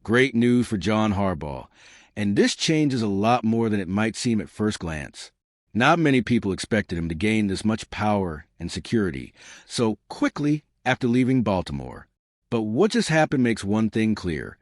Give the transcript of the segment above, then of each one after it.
Great news for John Harbaugh. And this changes a lot more than it might seem at first glance. Not many people expected him to gain this much power and security so quickly after leaving Baltimore. But what just happened makes one thing clear.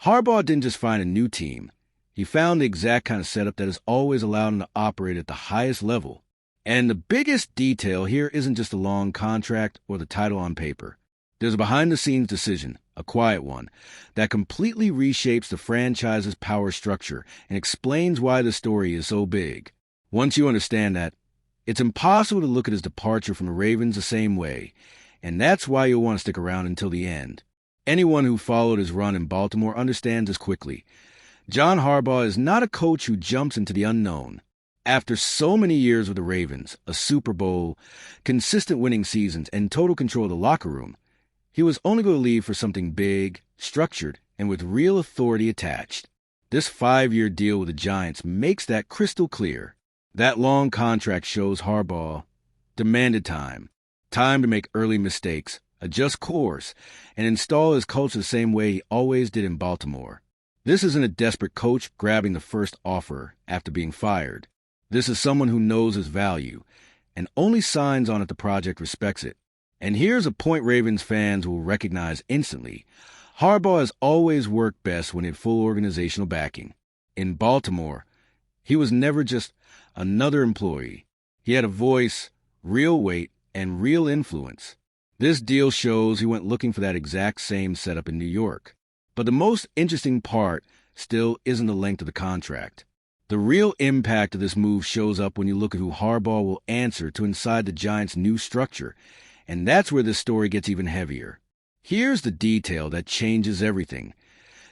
Harbaugh didn't just find a new team. He found the exact kind of setup that has always allowed him to operate at the highest level. And the biggest detail here isn't just a long contract or the title on paper. There's a behind-the-scenes decision, a quiet one, that completely reshapes the franchise's power structure and explains why the story is so big. Once you understand that, it's impossible to look at his departure from the Ravens the same way, and that's why you'll want to stick around until the end. Anyone who followed his run in Baltimore understands this quickly. John Harbaugh is not a coach who jumps into the unknown. After so many years with the Ravens, a Super Bowl, consistent winning seasons, and total control of the locker room, he was only going to leave for something big, structured, and with real authority attached. This 5-year deal with the Giants makes that crystal clear. That long contract shows Harbaugh demanded time to make early mistakes, adjust course, and install his culture the same way he always did in Baltimore. This isn't a desperate coach grabbing the first offer after being fired. This is someone who knows his value and only signs on if the project respects it. And here's a point Ravens fans will recognize instantly. Harbaugh has always worked best when he had full organizational backing. In Baltimore, he was never just another employee. He had a voice, real weight, and real influence. This deal shows he went looking for that exact same setup in New York. But the most interesting part still isn't the length of the contract. The real impact of this move shows up when you look at who Harbaugh will answer to inside the Giants' new structure, and that's where this story gets even heavier. Here's the detail that changes everything.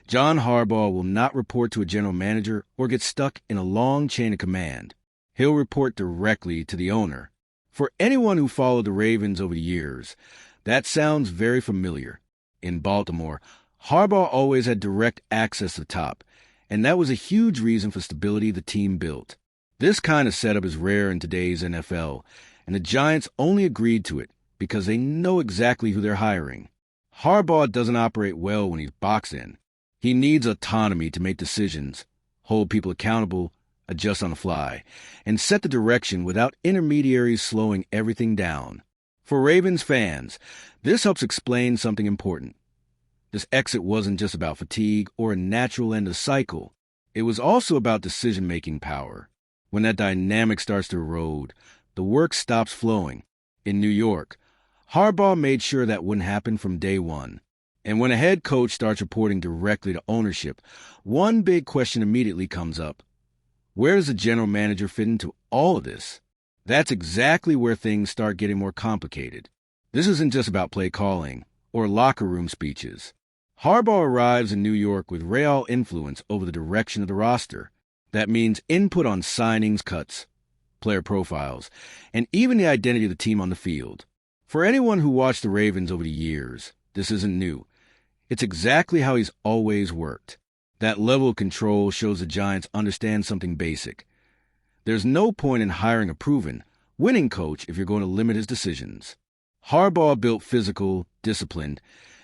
John Harbaugh will not report to a general manager or get stuck in a long chain of command. He'll report directly to the owner. For anyone who followed the Ravens over the years, that sounds very familiar. In Baltimore, Harbaugh always had direct access to the top, and that was a huge reason for stability the team built. This kind of setup is rare in today's NFL, and the Giants only agreed to it because they know exactly who they're hiring. Harbaugh doesn't operate well when he's boxed in. He needs autonomy to make decisions, hold people accountable, adjust on the fly, and set the direction without intermediaries slowing everything down. For Ravens fans, this helps explain something important. This exit wasn't just about fatigue or a natural end of cycle. It was also about decision-making power. When that dynamic starts to erode, the work stops flowing. In New York, Harbaugh made sure that wouldn't happen from day one. And when a head coach starts reporting directly to ownership, one big question immediately comes up. Where does the general manager fit into all of this? That's exactly where things start getting more complicated. This isn't just about play calling or locker room speeches. Harbaugh arrives in New York with real influence over the direction of the roster. That means input on signings, cuts, player profiles, and even the identity of the team on the field. For anyone who watched the Ravens over the years, this isn't new. It's exactly how he's always worked. That level of control shows the Giants understand something basic. There's no point in hiring a proven, winning coach if you're going to limit his decisions. Harbaugh built physical, disciplined,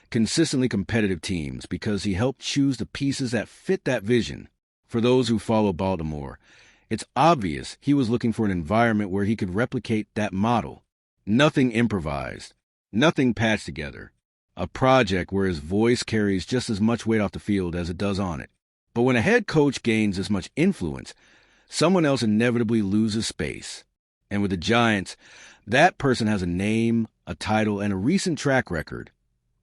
consistently competitive teams because he helped choose the pieces that fit that vision. For those who follow Baltimore, it's obvious he was looking for an environment where he could replicate that model. Nothing improvised, nothing patched together. A project where his voice carries just as much weight off the field as it does on it. But when a head coach gains this much influence, someone else inevitably loses space. And with the Giants, that person has a name, a title, and a recent track record,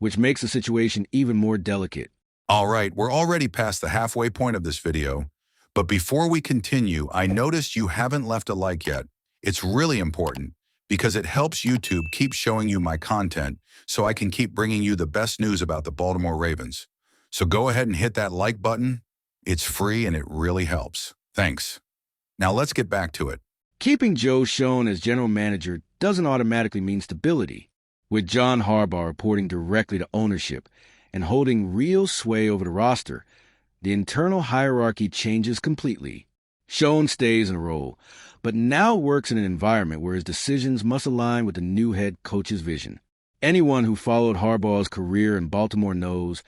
which makes the situation even more delicate. All right, we're already past the halfway point of this video, but before we continue, I noticed you haven't left a like yet. It's really important because it helps YouTube keep showing you my content so I can keep bringing you the best news about the Baltimore Ravens. So go ahead and hit that like button. It's free and it really helps. Thanks. Now let's get back to it. Keeping Joe Schoen as general manager doesn't automatically mean stability. With John Harbaugh reporting directly to ownership and holding real sway over the roster, the internal hierarchy changes completely. Schoen stays in a role, but now works in an environment where his decisions must align with the new head coach's vision. Anyone who followed Harbaugh's career in Baltimore knows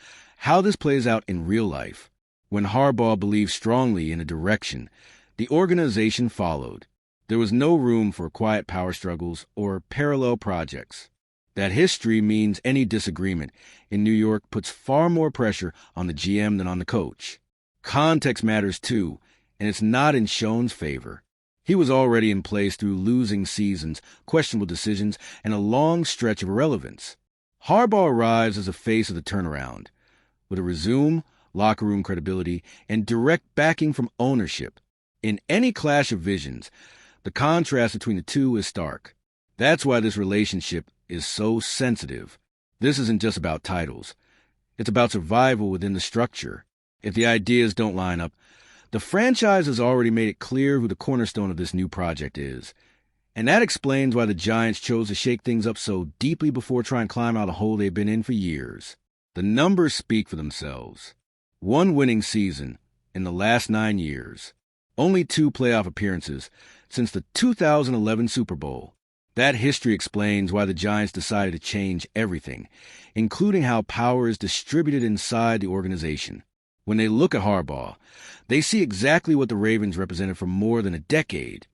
How this plays out in real life. When Harbaugh believed strongly in a direction, the organization followed. There was no room for quiet power struggles or parallel projects. That history means any disagreement in New York puts far more pressure on the GM than on the coach. Context matters too, and it's not in Schoen's favor. He was already in place through losing seasons, questionable decisions, and a long stretch of irrelevance. Harbaugh arrives as a face of the turnaround, with a resume, locker room credibility, and direct backing from ownership. In any clash of visions, the contrast between the two is stark. That's why this relationship is so sensitive. This isn't just about titles. It's about survival within the structure. If the ideas don't line up, the franchise has already made it clear who the cornerstone of this new project is. And that explains why the Giants chose to shake things up so deeply before trying to climb out a hole they've been in for years. The numbers speak for themselves. 1 winning season in the last 9 years. Only 2 playoff appearances since the 2011 Super Bowl. That history explains why the Giants decided to change everything, including how power is distributed inside the organization. When they look at Harbaugh, they see exactly what the Ravens represented for more than a decade.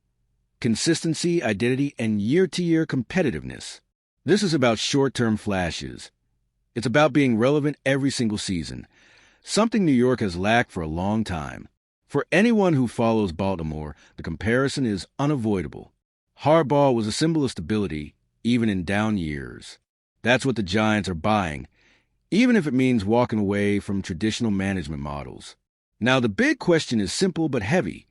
Consistency, identity, and year-to-year competitiveness. This is about short-term flashes. It's about being relevant every single season, something New York has lacked for a long time. For anyone who follows Baltimore, the comparison is unavoidable. Harbaugh was a symbol of stability, even in down years. That's what the Giants are buying, even if it means walking away from traditional management models. Now, the big question is simple but heavy.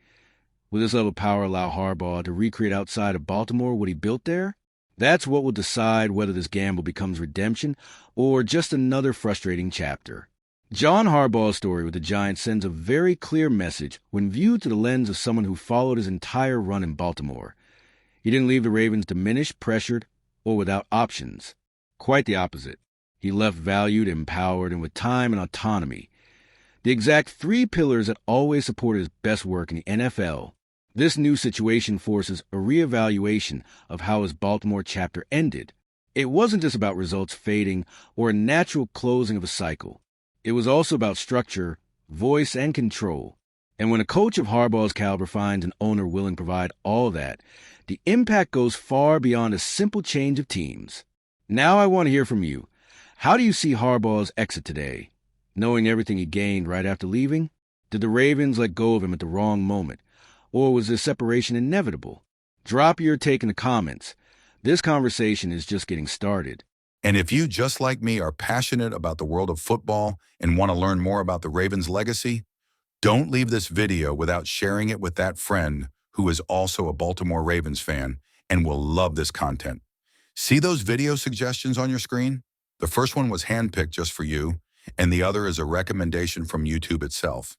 Will this level of power allow Harbaugh to recreate outside of Baltimore what he built there? That's what will decide whether this gamble becomes redemption or just another frustrating chapter. John Harbaugh's story with the Giants sends a very clear message when viewed through the lens of someone who followed his entire run in Baltimore. He didn't leave the Ravens diminished, pressured, or without options. Quite the opposite. He left valued, empowered, and with time and autonomy. The exact 3 pillars that always supported his best work in the NFL. This new situation forces a reevaluation of how his Baltimore chapter ended. It wasn't just about results fading or a natural closing of a cycle. It was also about structure, voice, and control. And when a coach of Harbaugh's caliber finds an owner willing to provide all that, the impact goes far beyond a simple change of teams. Now I want to hear from you. How do you see Harbaugh's exit today? Knowing everything he gained right after leaving? Did the Ravens let go of him at the wrong moment? Or was this separation inevitable? Drop your take in the comments. This conversation is just getting started. And if you, just like me, are passionate about the world of football and want to learn more about the Ravens' legacy, don't leave this video without sharing it with that friend who is also a Baltimore Ravens fan and will love this content. See those video suggestions on your screen? The first one was handpicked just for you, and the other is a recommendation from YouTube itself.